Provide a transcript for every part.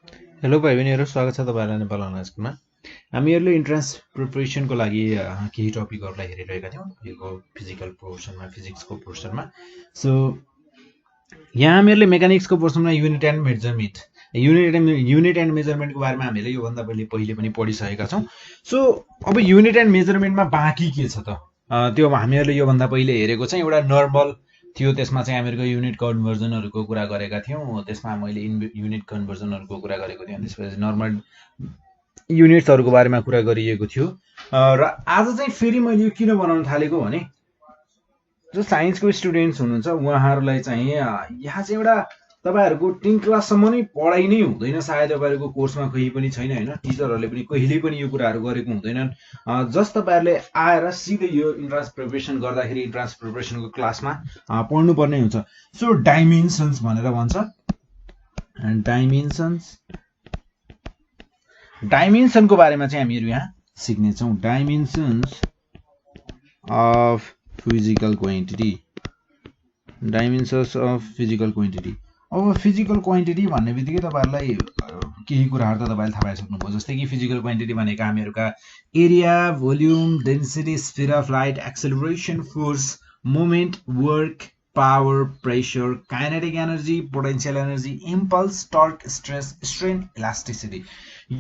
Hello भाइ बहिनीहरू, स्वागत छ तपाईँहरूलाई नेपाल अनलाइन स्कुलमा। हामीहरूले इन्ट्रान्स प्रिपरेसनको लागि केही टपिकहरूलाई हेरिरहेका थियौँ यो फिजिकल पोर्सनमा, फिजिक्सको पोर्सनमा। सो यहाँ हामीहरूले मेकानिक्सको पोर्सनमा युनिट एन्ड मेजरमेन्टको बारेमा हामीले योभन्दा पहिले पनि पढिसकेका छौँ। सो अब युनिट एन्ड मेजरमेन्टमा बाँकी के छ त, त्यो हामीहरूले योभन्दा पहिले हेरेको चाहिँ एउटा नर्मल थियो, त्यसमा चाहिँ हामीहरूको युनिट कन्भर्जनहरूको कुरा गरेका थियौँ। त्यसमा मैले युनिट कन्भर्जनहरूको कुरा गरेको थिएँ। त्यसपछि नर्मल युनिट्सहरूको बारेमा कुरा गरिएको थियो। र आज चाहिँ फेरि मैले यो किन बनाउन थालेको भने जो साइन्सको स्टुडेन्ट्स हुनुहुन्छ उहाँहरूलाई चाहिँ यहाँ चाहिँ एउटा तपाईँहरूको 10 क्लाससम्म नै पढाइ नै हुँदैन, सायद तपाईँहरूको कोर्समा कोही पनि छैन होइन, टिचरहरूले पनि कहिले पनि यो कुराहरू गरेको हुँदैनन्। जस्ट तपाईँहरूले आएर सिधै यो इन्ट्रान्स प्रिपरेसन गर्दाखेरि इन्ट्रान्स प्रिपरेसनको क्लासमा पढ्नुपर्ने हुन्छ। सो डाइमेन्सन्स भनेर भन्छ, डाइमेन्सनको बारेमा चाहिँ हामीहरू यहाँ सिक्नेछौँ। Dimensions of physical quantity, dimensions of physical quantity. अब फिजिकल क्वान्टिटी भन्ने बित्तिकै तपाईँहरूलाई केही कुराहरू त तपाईँले थाहा पाइसक्नुभयो, जस्तै कि फिजिकल क्वान्टिटी भनेका हामीहरूका area, volume, density, speed of light, acceleration, force, moment, work, power, pressure, kinetic energy, potential energy, impulse, torque, stress, strain, elasticity,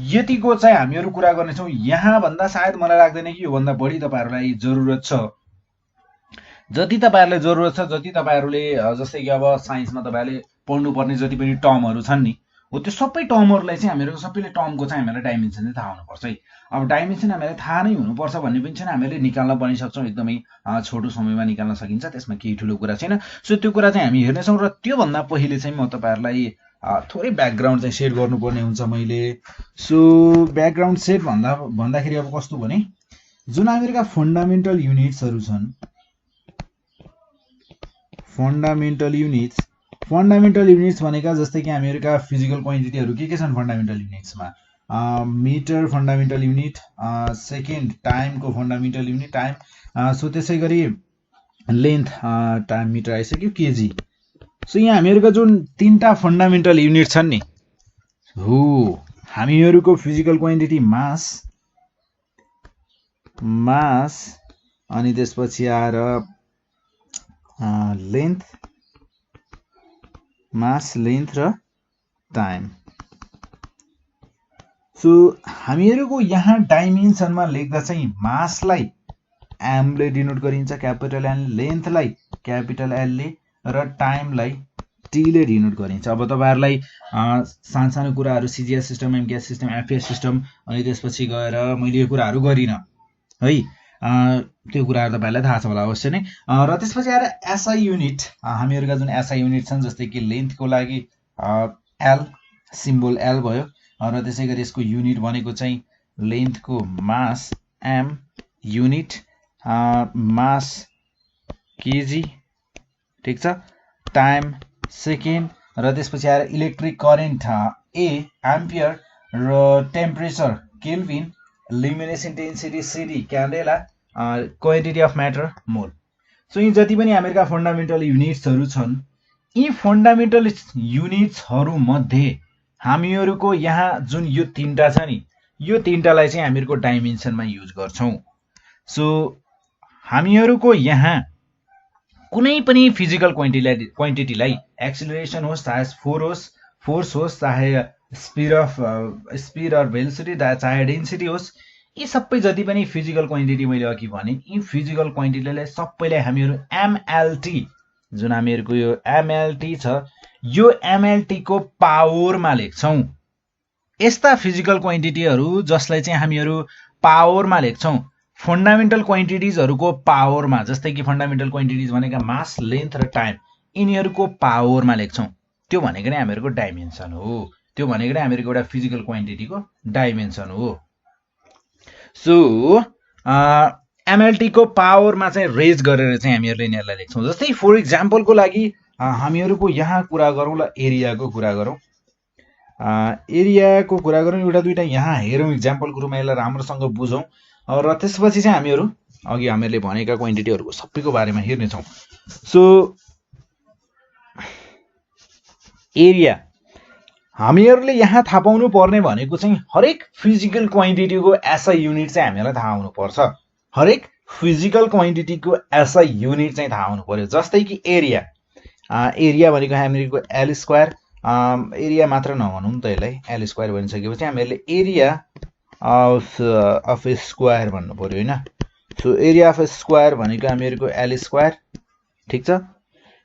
यतिको चाहिँ हामीहरू कुरा गर्नेछौँ। यहाँभन्दा सायद मलाई लाग्दैन कि योभन्दा बढी तपाईँहरूलाई जरुरत छ। जति तपाईँहरूलाई जरुरत छ, जति तपाईँहरूले जस्तै कि अब साइन्समा तपाईँहरूले पढ्नुपर्ने जति पनि टर्महरू छन् नि, हो त्यो सबै टर्महरूलाई चाहिँ हामीहरू सबैले टर्मको चाहिँ हामीलाई डाइमेन्सन चाहिँ थाहा हुनुपर्छ है। अब डाइमेन्सन हामीलाई थाहा नै हुनुपर्छ भन्ने पनि छैन, हामीले निकाल्न पनि सक्छौँ, एकदमै छोटो समयमा निकाल्न सकिन्छ, त्यसमा केही ठुलो कुरा छैन। सो त्यो कुरा चाहिँ हामी हेर्नेछौँ। र त्योभन्दा पहिले चाहिँ म तपाईँहरूलाई थोरै ब्याकग्राउन्ड चाहिँ सेट गर्नुपर्ने हुन्छ मैले। सो ब्याकग्राउन्ड सेट भन्दाखेरि अब कस्तो भने, जुन हामीहरूका फन्डामेन्टल युनिट्सहरू छन्, फन्डामेन्टल युनिट्स भनेका जस्तै कि हामीहरूका फिजिकल क्वान्टिटीहरू के छन् फन्डामेन्टल युनिट्समा, मिटर फन्डामेन्टल युनिट, सेकेन्ड टाइमको फन्डामेन्टल युनिट टाइम, सो त्यसै गरी लेन्थ टाइम मिटर आइसक्यो, केजी। सो यहाँ हामीहरूका जुन 3टा फन्डामेन्टल युनिट छन् नि, हो हामीहरूको फिजिकल क्वान्टिटी मास अनि त्यसपछि आएर लेन्थ, मास, लेन्थ र टाइम। सो हामीहरूको यहाँ डाइमेन्सनमा लेख्दा चाहिँ मासलाई एमले डिनोट गरिन्छ, क्यापिटल एन, लेन्थलाई क्यापिटल एलले र टाइमलाई टीले डिनोट गरिन्छ। अब तपाईँहरूलाई सानो कुराहरू CGS system, MKS system, FS system अनि त्यसपछि गएर मैले यो कुराहरू गरिनँ है, त्यो कुराहरू तपाईँहरूलाई थाहा छ होला अवश्य नै। र त्यसपछि आएर एसआई युनिट, हामीहरूका जुन एसआई युनिट छन्, जस्तै कि लेन्थको लागि एल, सिम्बल एल भयो, र त्यसै गरी यसको युनिट भनेको चाहिँ लेन्थको mass M, unit mass KG, ठिक छ, टाइम सेकेन्ड, र त्यसपछि आएर इलेक्ट्रिक करेन्ट ए, एम्पियर, र temperature kelvin, luminous intensity CD, candela, quantity of matter mole. So यी जति पनि हामीहरूका फन्डामेन्टल युनिट्सहरू छन्, यी फन्डामेन्टल युनिट्सहरू मध्ये हामीहरूको यहाँ जुन यो 3टा छ नि, यो 3टालाई चाहिँ हामीहरूको डाइमेन्सनमा युज गर्छौँ। सो हामीहरूको यहाँ कुनै पनि फिजिकल क्वान्टिटीलाई एक्सिलरेसन होस्, चाहे फोर्स होस्, चाहे स्पिड अर भेलोसिटी, चाहे डेन्सिटी होस्, यी सबै जति पनि फिजिकल क्वान्टिटी मैले अघि भने, यी फिजिकल क्वान्टिटीलाई सबैलाई हामीहरू एमएलटी, जुन हामीहरूको यो एमएलटी छ, यो एमएलटीको पावरमा लेख्छौँ। यस्ता फिजिकल क्वान्टिटीहरू जसलाई चाहिँ हामीहरू पावरमा लेख्छौँ, फन्डामेन्टल क्वान्टिटिजहरूको पावरमा, जस्तै कि फन्डामेन्टल क्वान्टिटिज भनेका मास, लेन्थ र टाइम, यिनीहरूको पावरमा लेख्छौँ, त्यो भनेको नै हामीहरूको डाइमेन्सन हो, त्यो भनेको नै हामीहरूको एउटा फिजिकल क्वान्टिटीको डाइमेन्सन हो। सो एमएलटीको पावरमा चाहिँ रेज गरेर चाहिँ हामीहरूले यिनीहरूलाई लेख्छौँ। जस्तै फर इक्जाम्पलको लागि हामीहरूको यहाँ कुरा गरौँ ल, एरियाको कुरा गरौँ, एउटा दुईवटा यहाँ हेरौँ इक्जाम्पलको रूपमा, यसलाई राम्रोसँग बुझौँ, र त्यसपछि चाहिँ हामीहरू अघि हामीले भनेका क्वान्टिटीहरूको सबैको बारेमा हेर्नेछौँ। सो एरिया, हामीहरूले यहाँ थाहा पाउनु पर्ने भनेको चाहिँ हरेक फिजिकल क्वान्टिटीको एसआई युनिट चाहिँ हामीलाई थाहा हुनु पर्छ। हरेक फिजिकल क्वान्टिटीको एसआई युनिट चाहिँ थाहा हुनु पर्यो। जस्तै कि एरिया, एरिया भनेको हामीहरूको एल स्क्वायर, एरिया मात्र नभनौँ त यसलाई, एल स्क्वायर भनिसकेपछि हामीहरूले एरिया अफ ए स्क्वायर भन्नु पर्यो होइन। So area of A square भनेको हामीहरूको एल स्क्वायर, ठिक छ।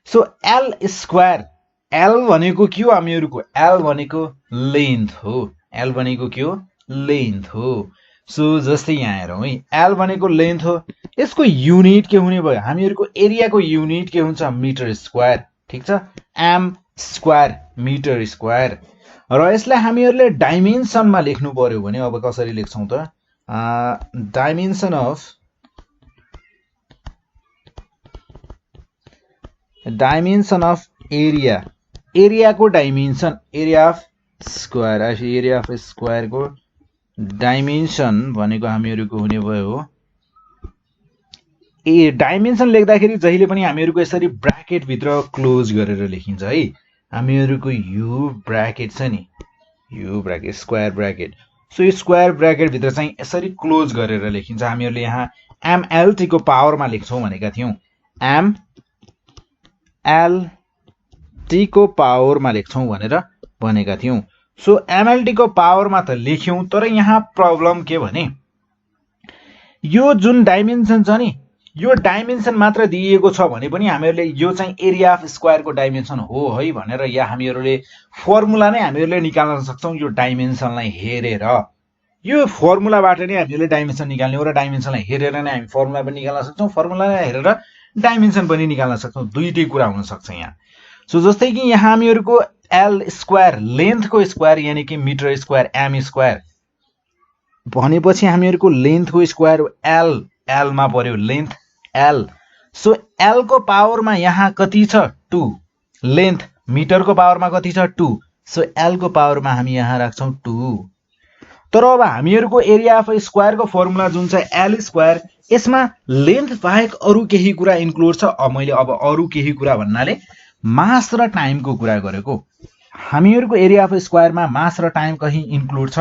सो एल स्क्वायर, एल भनेको के हो हामीहरूको, एल भनेको लेन्थ हो। एल भनेको के हो, लेन्थ हो। सो जस्तै यहाँ हेरौँ है, एल भनेको लेन्थ हो, यसको युनिट के हुने भयो, हामीहरूको एरियाको युनिट के हुन्छ, मिटर स्क्वायर, ठिक छ। M square metre square. र यसलाई हामीहरूले डाइमेन्सनमा लेख्नु पर्यो भने अब कसरी लेख्छौँ त, डाइमेन्सन अफ एरिया, एरियाको dimension, area of square, area of स्क्वायरको डाइमेन्सन भनेको हामीहरूको हुने भयो। डाइमेन्सन लेख्दाखेरि जहिले पनि हामीहरूको यसरी ब्राकेटभित्र क्लोज गरेर लेखिन्छ है। हामीहरूको यु ब्राकेट छ नि, you bracket square bracket, so यो स्क्वायर ब्राकेटभित्र चाहिँ यसरी क्लोज गरेर लेखिन्छ। हामीहरूले यहाँ एमएलटी को पावरमा लेख्छौँ भनेका थियौँ, एमएलटी को पावरमा लेख्छौँ भनेर भनेका थियौँ। सो एमएलटी को पावरमा त लेख्यौँ, तर यहाँ प्रब्लम के भने यो जुन डाइमेन्सन छ नि, यो डाइमेन्सन मात्र दिएको छ भने पनि हामीहरूले यो चाहिँ एरिया अफ स्क्वायरको डाइमेन्सन हो है भनेर या हामीहरूले फर्मुला नै हामीहरूले निकाल्न सक्छौँ यो डाइमेन्सनलाई हेरेर। यो फर्मुलाबाट नै हामीले डाइमेन्सन निकाल्ने हो र डाइमेन्सनलाई हेरेर नै हामी फर्मुला पनि निकाल्न सक्छौँ, फर्मुलालाई हेरेर डाइमेन्सन पनि निकाल्न सक्छौँ, दुईटै कुरा हुन सक्छ यहाँ। सो जस्तै कि यहाँ हामीहरूको एल स्क्वायर, लेन्थको स्क्वायर यानि कि मिटर स्क्वायर एम स्क्वायर भनेपछि हामीहरूको लेन्थको स्क्वायर एल, एलमा पर्यो लेन्थ एल। सो एल को पावरमा यहाँ कति छ, 2, लेन्थ मिटरको पावरमा कति छ, 2, सो एल को पावरमा हामी यहाँ राख्छौँ 2। तर अब हामीहरूको एरिया अफ स्क्वायरको फर्मुला जुन छ एल स्क्वायर, यसमा लेन्थ बाहेक अरू केही कुरा इन्क्लुड छ। मैले अब अरू केही कुरा भन्नाले मास र टाइमको कुरा गरेको। हामीहरूको एरिया अफ स्क्वायरमा मास र टाइम कहीँ इन्क्लुड छ,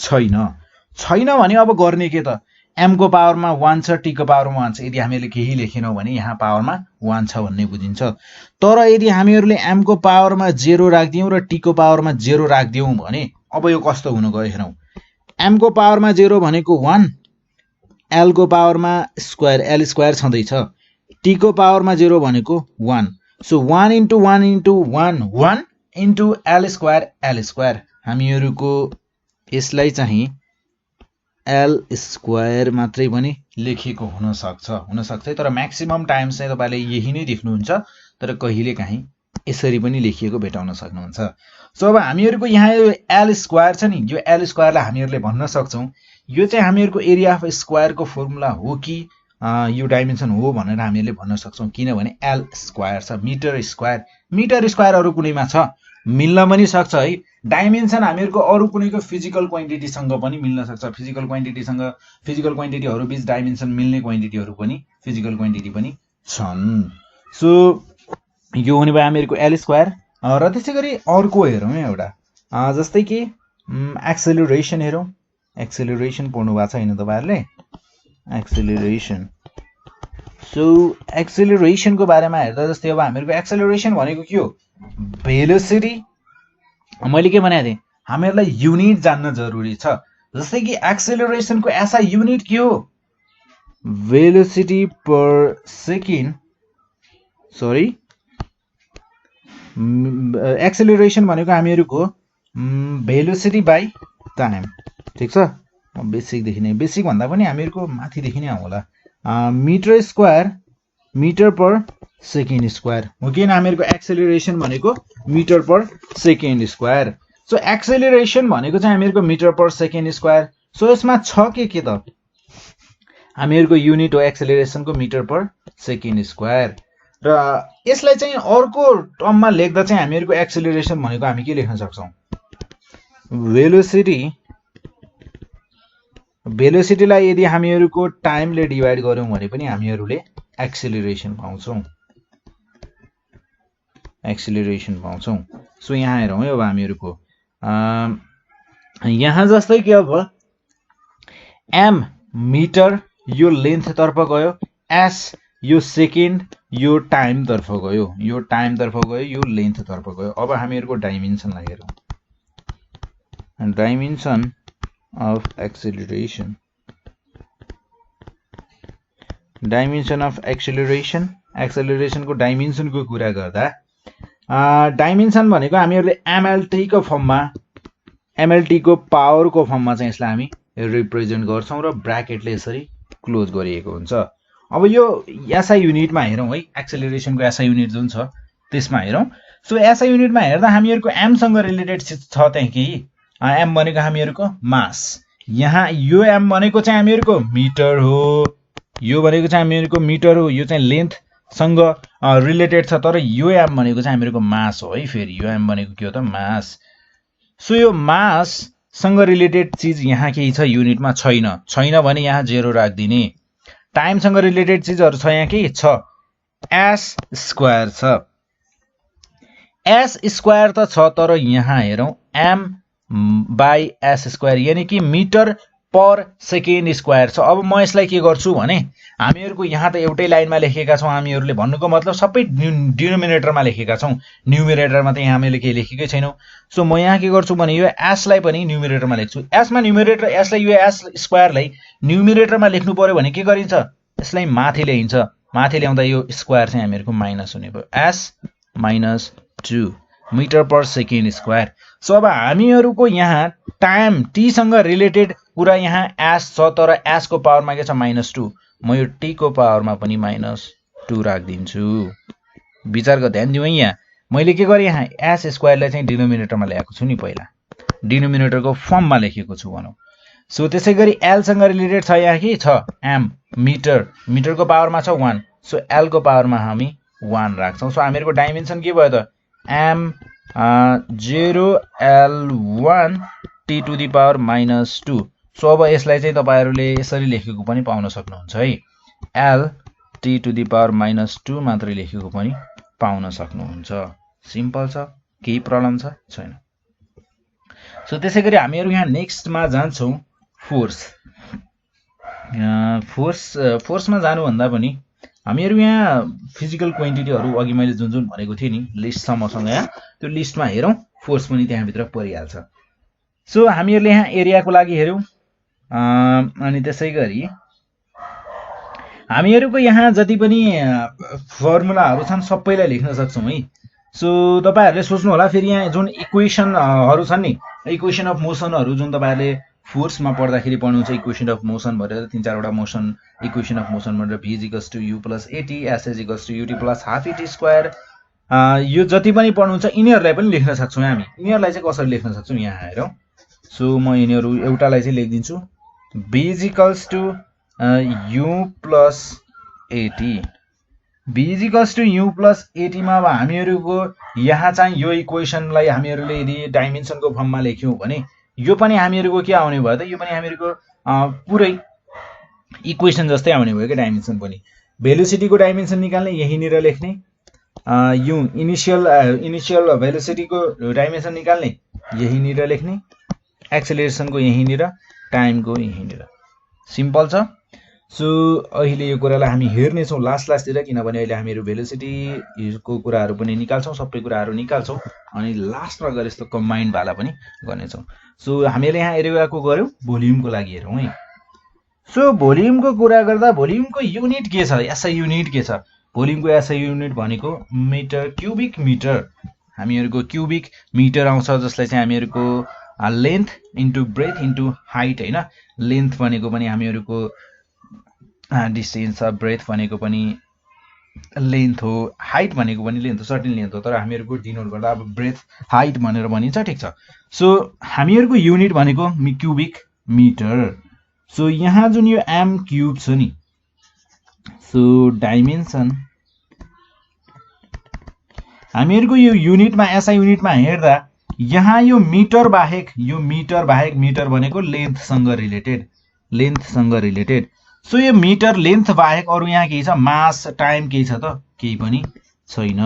छैन भने अब गर्ने के त, एम को पावरमा 1 छ, टी को पावरमा 1 छ। यदि हामीहरूले केही लेखेनौँ भने यहाँ पावरमा 1 छ भन्ने बुझिन्छ। तर यदि हामीहरूले एम को पावरमा 0 राखिदियौँ र टी को पावरमा 0 राखिदियौँ भने अब यो कस्तो हुनु गयो हेरौँ। एम को पावरमा 0 भनेको 1, एल को पावरमा स्क्वायर एल स्क्वायर छँदैछ, टी को पावरमा 0 भनेको 1। So 1 into 1 into 1, 1 into L square. हामीहरूको यसलाई चाहिँ एल स्क्वायर मात्रै पनि लेखेको हुनसक्छ, तर म्याक्सिमम टाइम्स चाहिँ तपाईँले यही नै देख्नुहुन्छ, तर कहिले काहीँ यसरी पनि लेखिएको भेटाउन सक्नुहुन्छ। सो अब हामीहरूको यहाँ यो एल स्क्वायर छ नि, यो एल स्क्वायरलाई हामीहरूले भन्न सक्छौँ यो चाहिँ हामीहरूको एरिया अफ स्क्वायरको फर्मुला हो कि यो डाइमेन्सन हो भनेर हामीहरूले भन्न सक्छौँ, किनभने एल स्क्वायर छ। मिटर स्क्वायर अरू कुनैमा छ, मिल्न पनि सक्छ है। डाइमेन्सन हामीहरूको अरू कुनैको फिजिकल क्वान्टिटीसँग पनि मिल्न सक्छ। फिजिकल क्वान्टिटीहरू बीच डाइमेन्सन मिल्ने क्वान्टिटीहरू पनि फिजिकल क्वान्टिटी पनि छन्। सो यो हुने भयो हामीहरूको एल स्क्वायर। र त्यसै गरी अर्को हेरौँ एउटा, जस्तै कि एक्सेलरेसन हेरौँ। एक्सेलरेसन पढ्नु भएको छैन तपाईँहरूले, एक्सेलरेसन। सो एक्सेलरेसनको बारेमा हेर्दा जस्तै अब हामीहरूको एक्सेलरेसन भनेको के हो, भेलोसिटी। मैले के भनेको थिएँ, हामीहरूलाई युनिट जान्न जरुरी छ। जस्तै कि एक्सेलरेसनको एसआई युनिट के हो, velocity per second, sorry acceleration भनेको हामीहरूको भेलोसिटी बाई टाइम, ठिक छ। बेसिकदेखि नै, बेसिक भन्दा पनि हामीहरूको माथिदेखि नै आउँ होला। Metre square metre per second square हो, किन हामीहरूको एक्सेलरेसन भनेको metre per second square. So acceleration भनेको चाहिँ हामीहरूको metre per second square. So यसमा छ के त, हामीहरूको युनिट हो एक्सेलरेसनको मिटर पर सेकेन्ड स्क्वायर। र यसलाई चाहिँ अर्को टर्ममा लेख्दा चाहिँ हामीहरूको एक्सेलरेसन भनेको हामी के लेख्न सक्छौँ, भेलोसिटीलाई यदि हामीहरूको टाइमले डिभाइड गर्यौँ भने पनि हामीहरूले एक्सेलरेसन पाउँछौँ। सो यहाँ हेरौँ है अब हामीहरूको यहाँ जस्तै के अब एम मिटर यो लेन्थ तर्फ गयो, एस यो सेकेन्ड, यो टाइम तर्फ गयो, यो लेन्थ तर्फ गयो। अब हामीहरूको डाइमेन्सनलाई हेरौँ। डाइमेन्सन अफ एक्सेलरेसन, एक्सेलरेसनको डाइमेन्सनको कुरा गर्दा डाइमेन्सन भनेको हामीहरूले एमएलटीको फर्ममा, एमएलटीको पावरको फर्ममा चाहिँ यसलाई हामी रिप्रेजेन्ट गर्छौँ र ब्राकेटले यसरी क्लोज गरिएको हुन्छ। अब यो एसआई युनिटमा हेरौँ है, एक्सेलरेसनको एसआई युनिट जुन छ त्यसमा हेरौँ। सो एसआई युनिटमा हेर्दा हामीहरूको एमसँग रिलेटेड छ त्यहाँ केही। एम भनेको हामीहरूको मास, यहाँ यो एम भनेको चाहिँ हामीहरूको मिटर हो, यो भनेको चाहिँ हामीहरूको मिटर हो, यो चाहिँ लेन्थसँग रिलेटेड छ। तर यो एम भनेको चाहिँ हामीहरूको मास हो है। फेरि यो एम भनेको के हो त, मास। सो यो माससँग रिलेटेड चिज यहाँ केही छ युनिटमा, छैन भने यहाँ 0 राखिदिने। टाइमसँग रिलेटेड चिजहरू छ यहाँ केही छ, एस स्क्वायर छ, एस स्क्वायर त छ, तर यहाँ हेरौँ एम बाई एस स्क्वायर यानि कि मिटर पर सेकेन्ड स्क्वायर छ। अब म यसलाई के गर्छु भने हामीहरूको यहाँ त एउटै लाइनमा लेखेका छौँ, हामीहरूले भन्नुको मतलब सबै डिनोमिनेटरमा लेखेका छौँ, न्युमिरेटरमा त यहाँ हामीले केही लेखेकै छैनौँ। सो म यहाँ के गर्छु भने यो एसलाई पनि न्युमिरेटरमा लेख्छु। एसमा न्युमिरेटर, एसलाई यो एस स्क्वायरलाई न्युमिरेटरमा लेख्नु पर्यो भने के गरिन्छ, यसलाई माथि ल्याइन्छ। माथि ल्याउँदा यो स्क्वायर चाहिँ हामीहरूको माइनस हुने भयो, S minus 2 metre per second square. So अब हामीहरूको यहाँ टाइम टीसँग रिलेटेड कुरा यहाँ एस छ, तर एसको पावरमा के छ, -2। म यो टीको पावरमा पनि -2 राखिदिन्छु। विचारको ध्यान दिउँ है। यहाँ मैले के गरेँ, यहाँ एस स्क्वायरलाई चाहिँ डिनोमिनेटरमा ल्याएको छु नि, पहिला डिनोमिनेटरको फर्ममा लेखेको छु भनौँ। सो त्यसै गरी एलसँग रिलेटेड छ यहाँ के छ, एम मिटर, मिटरको पावरमा छ 1। सो एलको पावरमा हामी 1 राख्छौँ। सो हामीहरूको डाइमेन्सन के भयो त, M 0L1 T to the power -2। So अब यसलाई चाहिँ तपाईँहरूले यसरी लेखेको पनि पाउन सक्नुहुन्छ है, L T to the power -2 मात्रै लेखेको पनि पाउन सक्नुहुन्छ। सिम्पल छ, केही प्रब्लम छ छैन। सो त्यसै गरी हामीहरू यहाँ नेक्स्टमा जान्छौँ, फोर्समा जानुभन्दा पनि हामीहरू यहाँ फिजिकल क्वान्टिटीहरू अघि मैले जुन जुन भनेको थिएँ नि लिस्टसम्मसँग, यहाँ त्यो लिस्टमा हेरौँ, फोर्स पनि त्यहाँभित्र परिहाल्छ। सो हामीहरूले यहाँ एरियाको लागि हेऱ्यौँ, अनि त्यसै गरी हामीहरूको यहाँ जति पनि फर्मुलाहरू छन् सबैलाई लेख्न सक्छौँ है। सो तपाईँहरूले सोच्नु होला फेरि यहाँ जुन इक्वेसनहरू छन् नि, इक्वेसन अफ मोसनहरू जुन तपाईँहरूले फोर्समा पढ्दाखेरि पढ्नुहुन्छ, इक्वेसन अफ मोसन भनेर 3-4वटा मोसन इक्वेसन अफ मोसन भनेर v = u + at, s = ut + ½ et square, यो जति पनि पढ्नुहुन्छ यिनीहरूलाई पनि लेख्न सक्छौँ हामी। यिनीहरूलाई चाहिँ कसरी लेख्न सक्छौँ यहाँ हेरौँ। सो म यिनीहरू एउटालाई चाहिँ लेखिदिन्छु, v = u + at, v = u + at मा अब हामीहरूको यहाँ चाहिँ यो इक्वेसनलाई हामीहरूले यदि डाइमेन्सनको फर्ममा लेख्यौँ भने यो पनि हामीहरूको के आउने भयो त, यो पनि हामीहरूको पुरै इक्वेसन जस्तै आउने भयो क्या डाइमेन्सन पनि। भेलोसिटीको डाइमेन्सन निकाल्ने यहीँनिर लेख्ने, यो इनिसियल भेलोसिटीको डाइमेन्सन निकाल्ने यहीँनिर लेख्ने, एक्सेलरेसनको यहीँनिर, टाइमको यहीँनिर। सिम्पल छ। सो अहिले यो कुरालाई हामी हेर्नेछौँ लास्टतिर, किनभने अहिले हामीहरू भेलोसिटीको कुराहरू पनि निकाल्छौँ, सबै कुराहरू निकाल्छौँ, अनि लास्टमा गएर यस्तो कम्बाइन्ड वाला पनि गर्नेछौँ। सो हामीले यहाँ एरियाको गऱ्यौँ, भोल्युमको लागि हेरौँ है। सो भोल्युमको कुरा गर्दा भोल्युमको युनिट के छ, एसआई युनिट के छ, भोल्युमको एसआई युनिट भनेको मिटर क्युबिक मिटर, हामीहरूको क्युबिक मिटर आउँछ, जसलाई चाहिँ हामीहरूको length into breadth into height होइन। लेन्थ भनेको पनि हामीहरूको डिस्टेन्स छ, ब्रेथ भनेको पनि लेन्थ हो, हाइट भनेको पनि लेन्थ हो, सर्टेन लेन्थ हो, तर हामीहरूको डिनोट गर्दा अब ब्रेथ हाइट भनेर भनिन्छ, ठिक छ। सो हामीहरूको युनिट भनेको क्युबिक मिटर। सो यहाँ जुन यो एम क्युब छ नि, सो डाइमेन्सन हामीहरूको यो युनिटमा एसआई युनिटमा हेर्दा यहाँ यो मिटर बाहेक मिटर भनेको लेन्थसँग रिलेटेड, सो यो मिटर लेन्थ बाहेक अरू यहाँ केही छ, मास टाइम केही छ त, केही पनि छैन।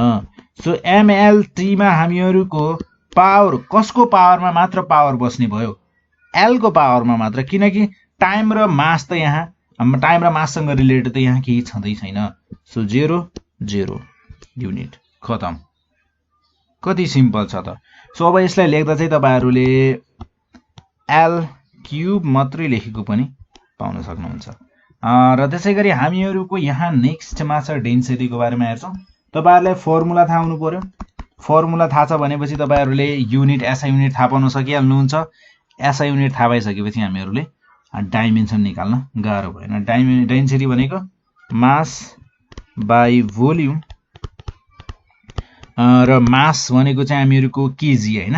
सो एमएलटीमा हामीहरूको पावर कसको पावरमा मात्र पावर बस्ने भयो, एल को पावरमा मात्र, किनकि टाइम र मास त यहाँ टाइम र माससँग रिलेटेड त यहाँ केही छँदै छैन। सो 0 0 युनिट खतम। कति सिम्पल छ त। सो अब यसलाई लेख्दा चाहिँ तपाईहरुले एल क्यूब मात्रै लेखेको पनि पाउन सक्नुहुन्छ। र त्यसैगरी हामीहरुको यहाँ नेक्स्टमा छ डेन्सिटीको बारेमा हेर्छौं। तपाईहरुलाई फर्मुला थाहा हुनु पर्यो। फर्मुला थाहा छ भनेपछि तपाईहरुले युनिट एसआई युनिट थाहा पाउन सकिहाल्नुहुन्छ। एसआई युनिट थाहा भइसकेपछि हामीहरुले डाइमेन्सन निकाल्न गाह्रो भएन। डेन्सिटी भनेको मास बाइ भोल्युम र मास भनेको चाहिँ हामीहरुको केजी हैन,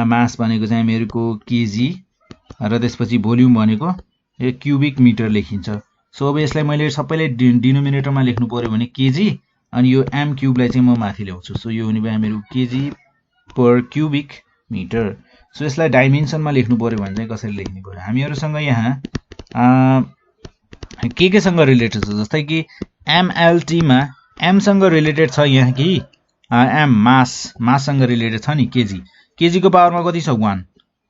मास भनेको चाहिँ हामीहरुको केजी र त्यसपछि भोल्युम भनेको यो क्युबिक मिटर लेखिन्छ। सो अब यसलाई मैले सबैले डिनोमिनेटरमा लेख्नु पर्यो भने केजी अनि यो एम क्यूबलाई चाहिँ म माथि ल्याउँछु। सो यो हुने भयो हामीहरु KG per cubic metre. So यसलाई डाइमेन्सनमा लेख्नु पर्यो भने चाहिँ कसरी लेख्नु पर्यो, हामीहरुसँग यहाँ के सँग रिलेटेड छ, जस्तै कि एमएलटी मा एम सँग रिलेटेड छ यहाँ कि एम मास सँग रिलेटेड छ नि केजी, केजी को पावरमा कति छ 1,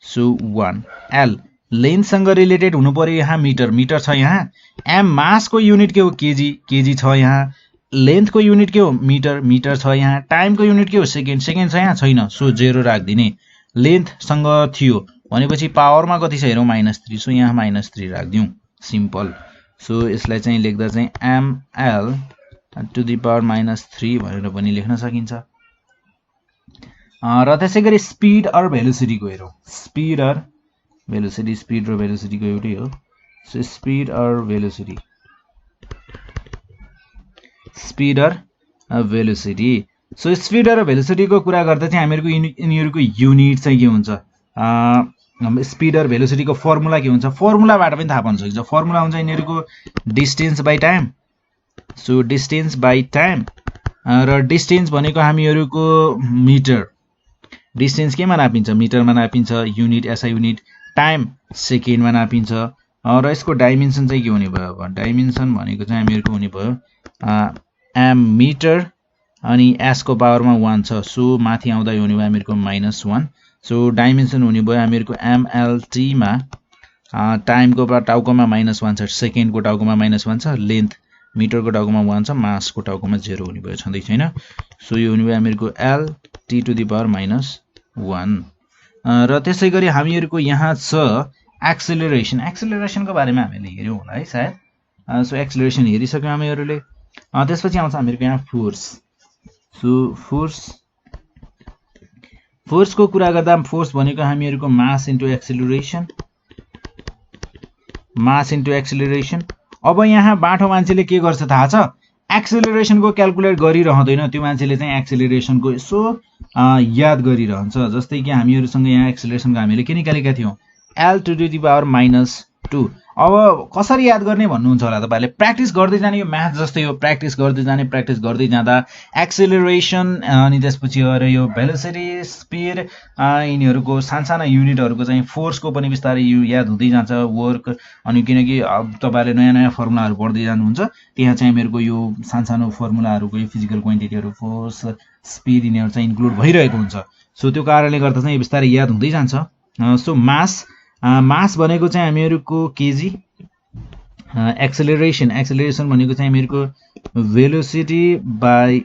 सो 1। एल लेन्थ सँग रिलेटेड हुनु पर्यो यहाँ मिटर, मिटर छ यहाँ। एम मास को युनिट के हो केजी, केजी छ यहाँ। लेन्थ को युनिट के हो मिटर, मिटर छ यहाँ। टाइम को युनिट के हो सेकेन्ड, सेकेन्ड छ यहाँ छैन, सो 0 राख्दिने। लेन्थ सँग थियो भनेपछि पावरमा कति छ हेरौं -3, सो यहाँ -3 राख्दियौ, सिम्पल। सो यसलाई चाहिँ लेख्दा चाहिँ ml टु द पावर -3 भनेर पनि लेख्न सकिन्छ। र त्यसैगरी स्पीड अर भेलोसिटी को हेरौं। स्पीड अर भेलोसिटी, स्पीड र भेलोसिटी को एउटै हो। सो स्पीड अर भेलोसिटी, स्पीड अर भेलोसिटी। सो स्पीड र भेलोसिटी को कुरा गर्दा चाहिँ हामीहरुको यिनीहरुको युनिट चाहिँ के हुन्छ, स्पीड र भेलोसिटी को फर्मुला के हुन्छ, फर्मुलाबाट पनि थाहा पाउन सकिन्छ। फर्मुला हुन्छ यिनीहरुको distance by time. So distance by time र डिस्टेन्स भनेको हामीहरुको मिटर, डिस्टेन्स केमा नापिन्छ, मिटरमा नापिन्छ, युनिट एसआई युनिट, टाइम सेकेन्डमा नापिन्छ। र यसको डाइमेन्सन चाहिँ के हुने भयो, अब डाइमेन्सन भनेको चाहिँ हामीहरुको हुने भयो एम मिटर अनि एस को पावरमा 1 छ, सो माथि आउँदा यो हुने भयो हामीहरुको -1। सो डाइमेन्सन हुने भयो हामीहरुको एमएलटी मा टाइम को टाउकोमा -1 छ, सेकेन्ड को टाउकोमा -1 छ, लेन्थ मिटर को टाउकोमा 1 छ, मास को टाउकोमा 0 हुने भयो, छँदै छैन। सो यो हुने भयो हामीहरुको L T to the power -1। र त्यसैगरी हामीहरुको यहाँ छ एक्सेलरेसन। एक्सेलरेसन को बारेमा हामीले हेर्यौं होला है सायद। सो एक्सेलरेसन हेरिसक्यौं हामीहरुले। त्यसपछि आउँछ हामीहरुको यहाँ फोर्स। सो फोर्स को कुरा गर्दा फोर्स भनेको हामीहरुको mass into acceleration, mass into acceleration. अब यहाँ बाठो मान्छेले के गर्छ थाहा छ, एक्सेलरेसन को क्याल्कुलेट गरिरहँदैन, त्यो मान्छेले चाहिँ एक्सेलरेसन को यसो याद गरिरहन्छ। जस्तै कि हामीहरुसँग यहाँ एक्सेलरेसन को हामीले के निकालेका थियौं, एल टु द पावर -2। अब कसरी याद गर्ने भन्नुहुन्छ होला तपाईहरुले, प्र्याक्टिस गर्दै जाने, यो म्याथ जस्तै हो, प्र्याक्टिस गर्दै जाने, प्र्याक्टिस गर्दै जाँदा एक्सेलरेसन अनि त्यसपछि अरे यो भेलोसिटी, स्पीड, यिनीहरुको सानसाना युनिटहरुको चाहिँ फोर्स को पनि बिस्तारै याद हुँदै जान्छ, वर्क। अनि किनकि अब तपाईहरुले नयाँ नयाँ फर्मुलाहरु पढ्दै जानुहुन्छ, त्यहाँ चाहिँ हामीहरुको यो सानसानो फर्मुलाहरुको यो फिजिकल क्वान्टिटीहरु, फोर्स, स्पीड यिनीहरु चाहिँ इन्क्लुड भइरहेको हुन्छ। सो त्यो कारणले गर्दा चाहिँ बिस्तारै याद हुँदै जान्छ। सो मास भनेको चाहिँ हामीहरुको केजी, एक्सेलरेसन भनेको चाहिँ हामीहरुको भेलोसिटी बाइ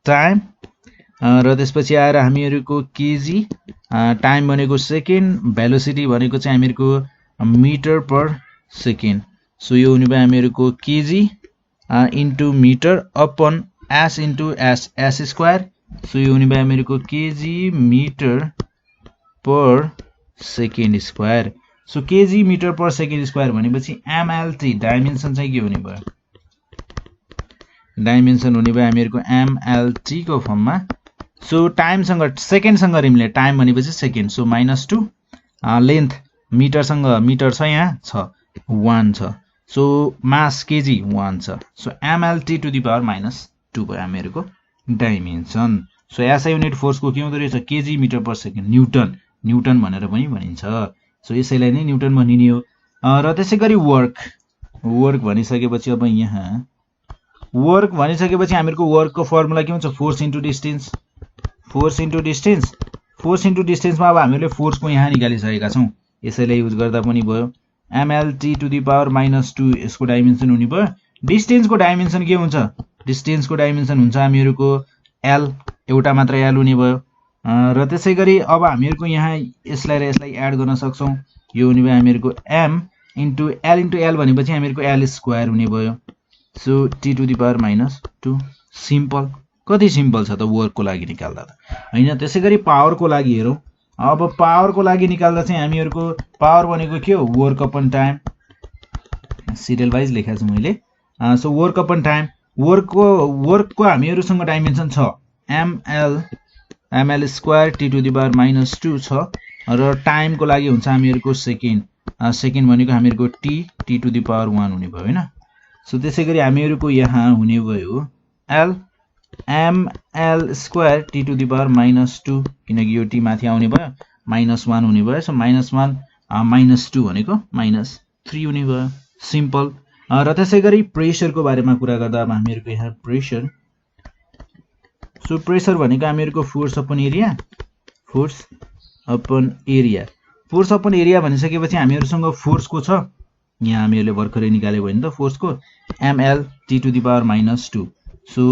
टाइम, र त्यसपछि आएर हामीहरुको केजी, टाइम भनेको सेकेन्ड, भेलोसिटी भनेको चाहिँ हामीहरुको मिटर पर सेकेन्ड। सो यो हुने भयो हामीहरुको KG into metre upon S into S squared. So यो हुने भयो हामीहरुको KG metre per second square. So KG metre per second squared भनेपछि एमएलटी डाइमेन्सन चाहिँ के हुने भयो, डाइमेन्सन हुने भयो हामीहरुको एमएलटी को फर्ममा। सो टाइम सँग सेकेन्ड सँग रिलेटेड, टाइम भनेपछि सेकेन्ड, सो -2। लेन्थ मिटर सँग मिटर छ यहाँ छ 1 छ, सो मास केजी 1 छ, so MLT to the power -2 भयो हामीहरुको dimension. So SI unit force को के हुँदो रहेछ, KG metre per second, newton भनेर पनि भनिन्छ। सो यसैलाई नै न्यूटन भनिने हो। र त्यसैगरी वर्क भनिसकेपछि अब यहाँ वर्क भनिसकेपछि हामीहरुको वर्क को फर्मुला के हुन्छ, force into distance, force into distance force into डिस्टेन्समा अब हामीले फोर्सको यहाँ निकालिसकेका छौँ, यसैले युज गर्दा पनि भयो। mlt टु द पावर -2 यसको डाइमेन्सन हुने भयो। डिस्टेन्सको डाइमेन्सन के हुन्छ? डिस्टेन्सको डाइमेन्सन हुन्छ हामीहरूको l, एउटा मात्र l हुने भयो। र त्यसै गरी अब हामीहरूको यहाँ यसलाई र यसलाई एड गर्न सक्छौँ, यो हुने भयो हामीहरूको m इन्टु l भनेपछि हामीहरूको l स्क्वायर हुने भयो। So t to the power -2 simple. कति सिम्पल छ त वर्कको लागि निकाल्दा त हैन। त्यसै गरी पावरको लागि हेरौँ। अब पावरको लागि निकाल्दा चाहिँ हामीहरूको पावर भनेको के हो? Work upon time, serial wise लेखेको छु मैले। सो वर्क अपन टाइम, वर्कको हामीहरूसँग डाइमेन्सन छ ml square t to the power -2 छ र टाइमको लागि हुन्छ हामीहरूको सेकेन्ड, सेकेन्ड भनेको हामीहरूको t टु द पावर 1 हुने भयो हैन। सो त्यसै गरी हामीहरूको यहाँ हुने भयो l ml square t to the power -2, किनकि यो t माथि आउने भयो, -1 हुने भयो। सो -1 -2 भनेको -3 हुने भयो, सिम्पल। र त्यसै गरी प्रेसरको बारेमा कुरा गर्दा अब हामीहरूको यहाँ प्रेसर, सो प्रेसर भनेको हामीहरूको force upon area, force upon area, force upon area भनिसकेपछि हामीहरूसँग फोर्सको छ, यहाँ हामीहरूले भर्खरै निकाल्यो भने त फोर्सको ml t to the power -2। So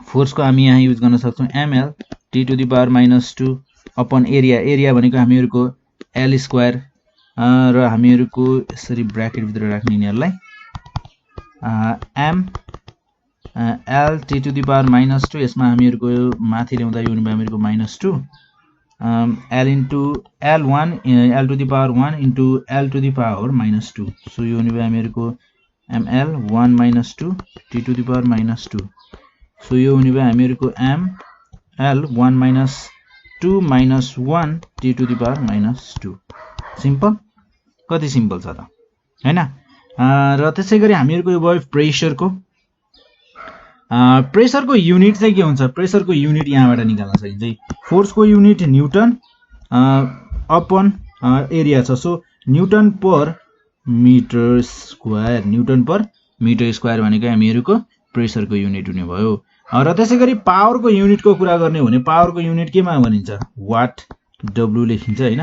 फोर्सको हामी यहाँ युज गर्न सक्छौँ ml t to the power -2 upon area, area भनेको हामीहरूको l स्क्वायर, र हामीहरूको यसरी ब्र्याकेटभित्र राख्ने यिनीहरूलाई m l t to the power -2, यसमा हामीहरूको माथि ल्याउँदा यो हुने भयो हामीहरूको -2 l into l1 l to the power 1 into l to the power -2। So यो हुने भयो हामीहरूको ml 1 -2 t to the power -2। So यो हुने भयो हामीहरूको ml 1 -2 -1 t to the power -2। Simple. कति सिम्पल छ त हैन। र त्यसै गरी हामीहरूको यो भयो प्रेसरको। प्रेसरको युनिट चाहिँ के हुन्छ? प्रेसरको युनिट यहाँबाट निकाल्न सकिन्छ। फोर्सको युनिट न्युटन अपन एरिया छ, so newton per metre square, newton per metre square भनेको हामीहरूको प्रेसरको युनिट हुने भयो। र त्यसै गरी पावरको युनिटको कुरा गर्ने हो भने पावरको युनिट केमा भनिन्छ? वाट, डब्लु लेखिन्छ हैन,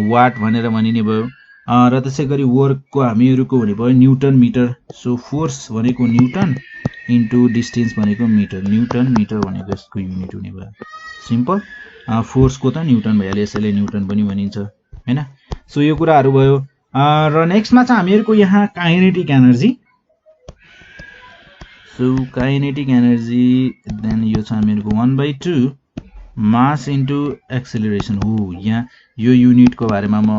वाट भनेर भनिने भयो। र त्यसै गरी वर्कको हामीहरूको हुने भयो न्युटन मिटर, सो फोर्स भनेको न्युटन इन्टु डिस्टेन्स भनेको मिटर, न्युटन मिटर भनेको यसको युनिट हुने भयो, सिम्पल। फोर्सको त न्युटन भइहाल्यो, यसैले न्युटन पनि भनिन्छ हैन। सो यो कुराहरू भयो। र नेक्स्टमा चाहिँ हामीहरूको यहाँ kinetic energy. So kinetic energy then यो छ हामीहरूको 1/2 मास इन्टु एक्सेलरेसन हो। यहाँ यो युनिटको बारेमा म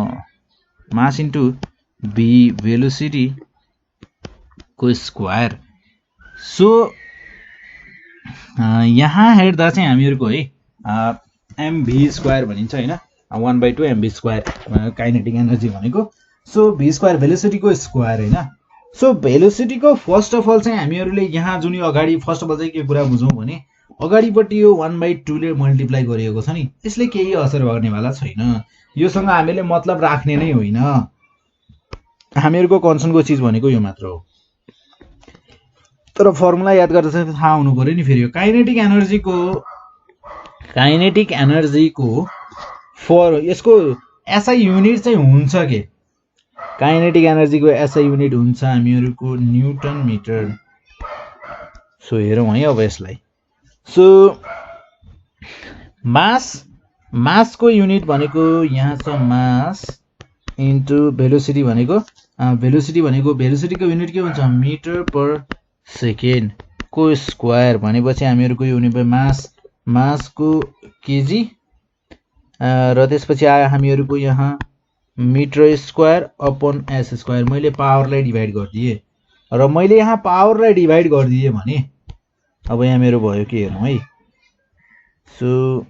मास इन्टु v भेलोसिटी को स्क्वायर। सो यहाँ हेर्दा चाहिँ हामीहरूको है mv स्क्वायर भनिन्छ हैन, 1/2 mv स्क्वायर काइनेटिक एनर्जी भनेको। सो v स्क्वायर भेलोसिटीको स्क्वायर हैन। सो भेलोसिटीको फर्स्ट अफ अल चाहिँ हामीहरूले यहाँ जुन यो अगाडि फर्स्ट अफ अल चाहिँ के कुरा बुझौँ भने अगाडिपट्टि यो 1/2 ले मल्टिप्लाई गरिएको छ नि, यसले केही असर गर्नेवाला छैन। योसँग हामीले मतलब राख्ने नै होइन। हामीहरूको कन्सर्नको चिज भनेको यो मात्र हो। तर फर्मुला याद गर्दा चाहिँ थाहा हुनु पर्यो नि। फेरि यो काइनेटिक एनर्जीको यसको एसआई युनिट चाहिँ हुन्छ के? काइनेटिक एनर्जीको एसआई युनिट हुन्छ हामीहरूको न्युटन मिटर। सो हेरौँ है अब यसलाई। सो मासको युनिट भनेको यहाँ छ मास इन्टु भेलोसिटी भनेको भेलोसिटीको युनिट के हुन्छ? मिटर पर सेकेन्ड को स्क्वायर भनेपछि हामीहरूको यो हुने भयो मासको केजी, र त्यसपछि आयो हामीहरूको यहाँ metre square upon S square. मैले पावरलाई डिभाइड गरिदिएँ र मैले यहाँ पावरलाई डिभाइड गरिदिएँ भने अब यहाँ मेरो भयो के हेरौँ है। सो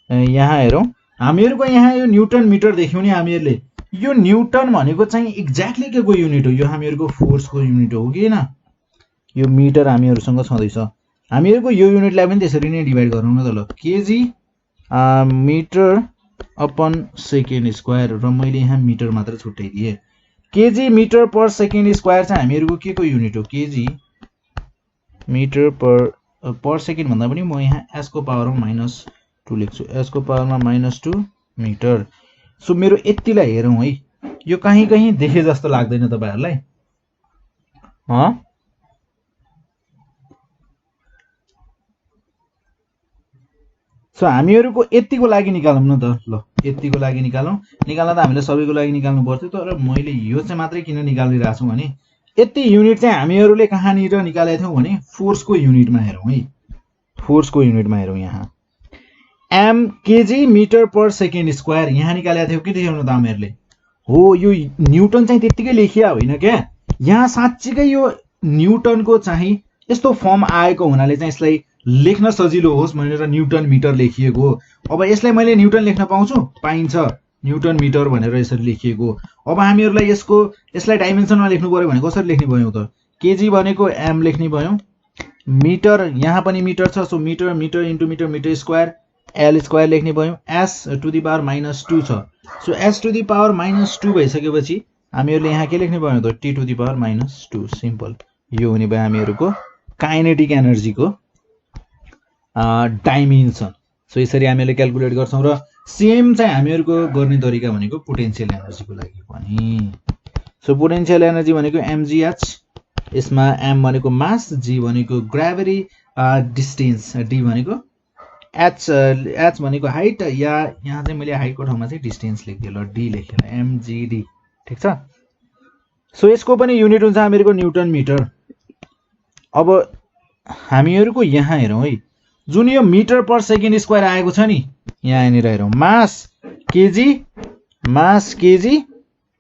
यहाँ हेरौँ हामीहरूको यहाँ यो न्युटन मिटर देख्यौँ नि हामीहरूले। यो न्युटन भनेको चाहिँ एक्ज्याक्टली के को युनिट हो? यो हामीहरूको फोर्सको युनिट हो कि हैन। यो मिटर हामीहरूसँग छँदैछ, हामीहरूको यो युनिटलाई पनि त्यसरी नै डिभाइड गरौँ न त ल। Kg metre upon second square, र मैले यहाँ मिटर मात्र छुट्याइदिएँ। Kg metre per second square चाहिँ हामीहरूको के को युनिट हो? Kg metre per per second भन्दा पनि म यहाँ s को पावरमा -2 लेख्छु, s को पावरमा -2 मिटर। सो मेरो यतिलाई हेरौँ है, यो कहीँ कहीँ देखे जस्तो लाग्दैन तपाईहरुलाई? सो हामीहरुको यतिको लागि निकालौँ न त। ल यतिको लागि निकालौँ। निकाल्न त हामीले सबैको लागि निकाल्नु पर्थ्यो, तर मैले यो चाहिँ मात्रै किन निकालिरहेको छु भने यति युनिट चाहिँ हामीहरुले कहाँनिर निकालेका थियौं भने फोर्सको युनिटमा हेरौँ है। फोर्सको युनिटमा हेरौँ। यहाँ M KG metre per second square यहाँ निकालेका थियौं कि थिएन त हामीहरुले? हो, यो न्युटन चाहिँ त्यतिकै लेखिया होइन क्या। यहाँ साच्चीकै यो न्युटनको चाहिँ यस्तो फर्म आएको हुनाले चाहिँ यसलाई लेख्न सजिलो होस् भनेर न्युटन मिटर लेखिएको हो। अब यसलाई मैले न्युटन लेख्न पाउँछु? पाइन्छ, न्युटन मिटर भनेर यसरी लेखिएको। अब हामीहरुलाई यसलाई डाइमेन्सनमा लेख्नु पर्यो भने कसरी लेख्ने भयौं त? केजी भनेको एम लेख्ने भयौं, मिटर यहाँ पनि मिटर छ, so metre metre into metre metre square L square लेख्ने भयौं। एस टु दी पावर -2 छ, so S to the power -2 भइसकेपछि हामीहरुले यहाँ के लेख्ने भयौं त? T to the power -2। Simple. यो हुने भयो हामीहरुको काइनेटिक एनर्जीको डाइमेन्सन। सो यसरी हामीहरुले क्याल्कुलेट गर्छौं। र सेम चाहिँ हामीहरुको गर्ने तरिका भनेको पोटेन्शियल एनर्जीको लागि पनि। सो पोटेन्शियल एनर्जी भनेको mgh, यसमा m भनेको मास, g भनेको ग्रेभिटी, डिस्टेन्स d भनेको h भनेको हाइट, या यहाँ चाहिँ मैले हाइटको ठाउँमा चाहिँ डिस्टेन्स लेख्दिए। ल d लेखेर mgd, ठीक छ। सो यसको पनि युनिट हुन्छ हामीहरुको न्युटन मिटर। अब हामीहरुको यहाँ हेरौँ है, जुन यो मिटर पर सेकेन्ड स्क्वायर आएको छ नि, यहाँनिर हेरौँ, मास केजी,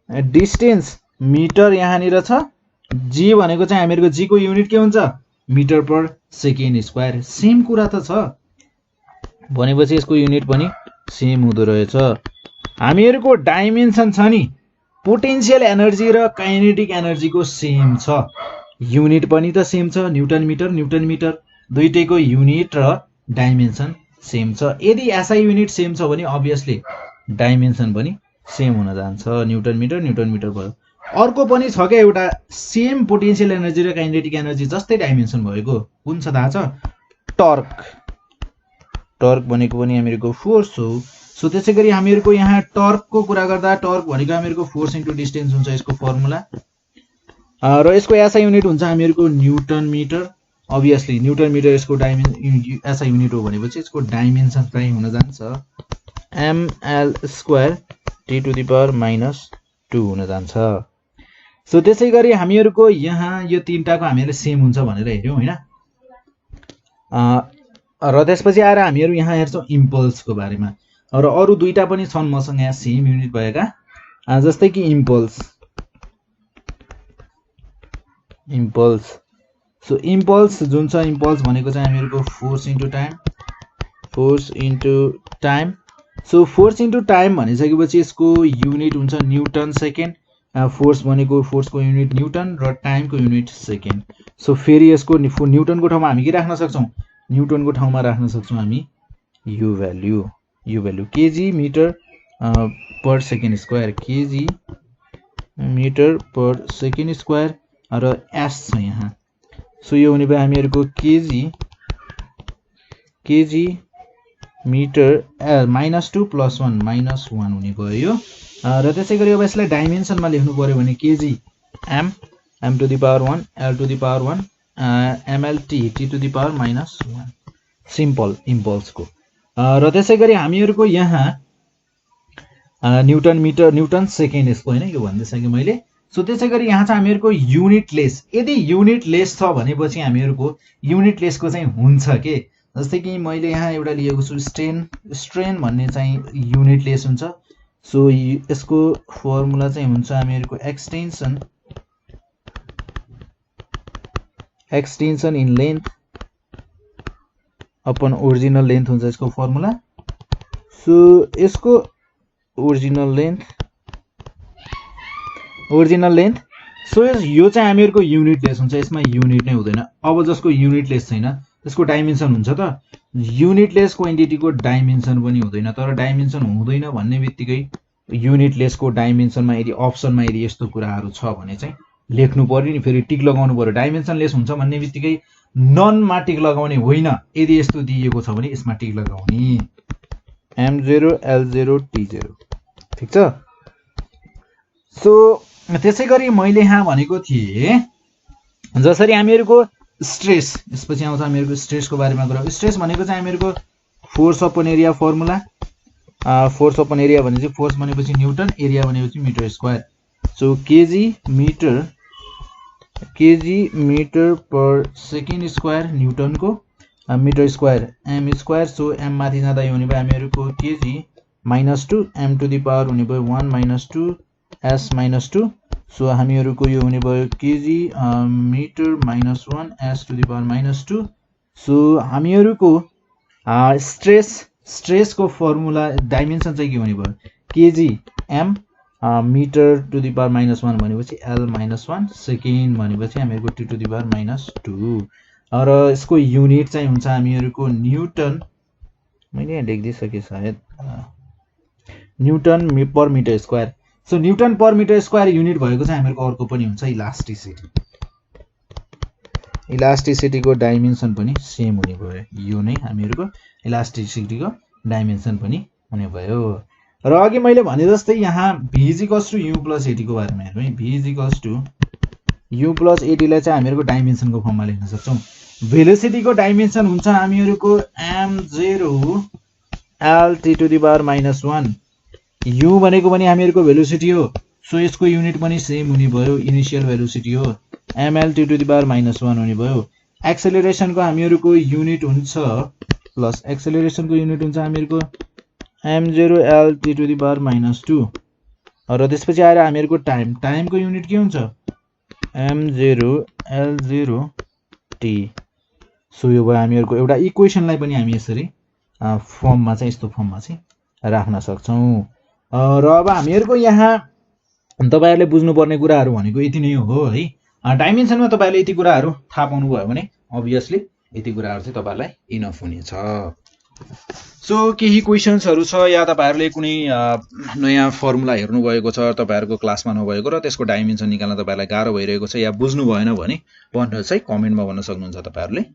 डिस्टेन्स मिटर यहाँनिर छ, जी भनेको चाहिँ हामीहरुको जी को युनिट के हुन्छ? Metre per second square. Same कुरा त छ भनेपछि यसको युनिट पनि सेम हुँदो रहेछ। हामीहरुको डाइमेन्सन छ नि, पोटेन्शियल एनर्जी र काइनेटिक एनर्जीको सेम छ, युनिट पनि त सेम छ, न्युटन मिटर दुईटैको युनिट र डाइमेन्सन सेम छ। यदि एसआई युनिट सेम छ भने अभियसली डाइमेन्सन पनि सेम हुन जान्छ, न्युटन मिटर भयो। अर्को पनि छ क्या एउटा सेम पोटेन्शियल एनर्जी र काइनेटिक एनर्जी जस्तै डाइमेन्सन भएको, कुन छ थाहा छ? टर्क भनेको पनि हामीहरुको फोर्स हो। सो त्यसैगरी हामीहरुको यहाँ टर्कको कुरा गर्दा टर्क भनेको हामीहरुको फोर्स इन्टु डिस्टेन्स हुन्छ यसको फर्मुला, र यसको एसआई युनिट हुन्छ हामीहरुको newton metre. Obviously newton metre यसको एसआई युनिट हो भनेपछि यसको डाइमेन्सन चाहिँ हुन जान्छ ml square T to the power -2 हुन जान्छ। सो त्यसैगरी हामीहरुको यहाँ यो तीनटाको हामीहरुले सेम हुन्छ भनेर हेर्यौं हैन। र त्यसपछि आएर हामीहरु यहाँ हेर्छौं इम्पल्सको बारेमा, र अरु दुईटा पनि छन् मसँग यहाँ सेम युनिट भएका, जस्तै कि इम्पल्स। सो इम्पल्स जुन छ, इम्पल्स भनेको चाहिँ हामीहरुको force into time. So force into time भनिसकेपछि यसको युनिट हुन्छ न्युटन सेकेन्ड, फोर्स भनेको फोर्सको युनिट न्युटन र टाइमको युनिट सेकेन्ड। सो फेरि यसको न्युटनको ठाउँमा हामी के राख्न सक्छौं? न्युटनको ठाउँमा राख्न सक्छौं हामी यो value KG metre per second square, KG metre per second square, र एस छ यहाँ। सो यो हुने भयो हामीहरुको केजी मिटर -2 + 1 -1 हुने भयो यो। र त्यसैगरी अब यसलाई डाइमेन्सनमा लेख्नु पर्यो भने kg m to the power 1 l to the power 1 ml t to the power -1। Simple इम्पल्सको। र त्यसैगरी हामीहरुको यहाँ न्युटन सेकेन्ड यसको हैन, यो भन्दैछ कि मैले। सो त्यसैगरी यहाँ चाहिँ हामीहरुको युनिटलेस, यदि युनिटलेस छ भनेपछि हामीहरुको युनिटलेसको चाहिँ हुन्छ के, जस्तै कि मैले यहाँ एउटा लिएको छु स्ट्रेन भन्ने चाहिँ युनिटलेस हुन्छ। सो यसको फर्मुला चाहिँ हुन्छ हामीहरुको extension in length upon original length हुन्छ यसको फर्मुला। सो यसको ओरिजिनल लेन्थ सो यो चाहिँ हामीहरुको युनिटलेस हुन्छ, यसमा युनिट नै हुँदैन। अब जसको युनिटलेस छैन त्यसको डाइमेन्सन हुन्छ त, युनिटलेस क्वान्टिटीको डाइमेन्सन पनि हुँदैन। तर डाइमेन्सन हुँदैन भन्ने बित्तिकै युनिटलेसको डाइमेन्सनमा यदि अप्सनमा यदि यस्तो कुराहरु छ भने चाहिँ लेख्नु पर्यो नि, फेरि टिक लगाउनु पर्यो। डाइमेन्सनलेस हुन्छ भन्ने बित्तिकै ननमा टिक लगाउने होइन। यदि यस्तो दिएको छ भने यसमा टिक लगाउने M0 L0 T0 ठीक छ। सो त्यसै गरी मैले यहाँ भनेको थिएँ जसरी हामीहरूको स्ट्रेस, यसपछि आउँछ हामीहरूको स्ट्रेसको बारेमा कुरा। स्ट्रेस भनेको चाहिँ हामीहरूको force upon area formula. Force upon area भनेपछि फोर्स भनेपछि न्युटन, एरिया भनेपछि metre square. So KG metre per second square न्युटनको, metre square M square. So M माथि जाँदा यो हुने भयो हामीहरूको kg -2 m to the power हुने भयो 1 - 2 s -2। सो हामीहरूको यो हुने भयो KG metre -1 s to the power -2। So हामीहरूको स्ट्रेसको फर्मुला डाइमेन्सन चाहिँ के हुने भयो KG M metre to the power -1 भनेपछि l -1 सेकेन्ड भनेपछि हामीहरूको t टु द पावर -2 र यसको युनिट चाहिँ हुन्छ हामीहरूको न्युटन। मैले यहाँ लेखिदिइसकेँ सायद, newton per metre square. So newton per metre square unit भएको चाहिँ हामीहरूको अर्को पनि हुन्छ इलास्टिसिटी। इलास्टिसिटीको डाइमेन्सन पनि सेम हुने भयो। यो नै हामीहरूको इलास्टिसिटीको डाइमेन्सन पनि हुने भयो। र अघि मैले भने जस्तै यहाँ v = u + at को बारेमा हेरौँ है। v = u + at लाई चाहिँ हामीहरूको डाइमेन्सनको फर्ममा लेख्न सक्छौँ। भेलोसिटीको डाइमेन्सन हुन्छ हामीहरूको m0 l t to the power -1। u भनेको पनि हामीहरूको भेलोसिटी हो। सो यसको युनिट पनि सेम हुने भयो, इनिशियल भेलोसिटी हो, ml t to the power -1 हुने भयो। एक्सेलरेसनको हामीहरूको युनिट हुन्छ प्लस एक्सेलरेसनको युनिट हुन्छ हामीहरूको m0 l t to the power -2। र त्यसपछि आएर हामीहरूको टाइमको युनिट के हुन्छ m0 l0 t। सो यो भयो हामीहरूको एउटा इक्वेसनलाई पनि हामी यसरी फर्ममा चाहिँ यस्तो फर्ममा चाहिँ राख्न सक्छौँ। र अब हामीहरूको यहाँ तपाईहरुले बुझ्नुपर्ने कुराहरू भनेको यति नै हो है। डाइमेन्सनमा तपाईहरुले यति कुराहरू थाहा पाउनु भयो भने अभियसली यति कुराहरू चाहिँ तपाईहरुलाई इनफ हुनेछ। सो केही क्वेशन्सहरू छ या तपाईहरुले कुनै नयाँ फर्मुला हेर्नु भएको छ तपाईहरुको क्लासमा नभएको र त्यसको डाइमेन्सन निकाल्न तपाईहरुलाई गाह्रो भइरहेको छ या बुझ्नु भएन भने भनेर चाहिँ कमेन्टमा भन्न सक्नुहुन्छ तपाईहरुले।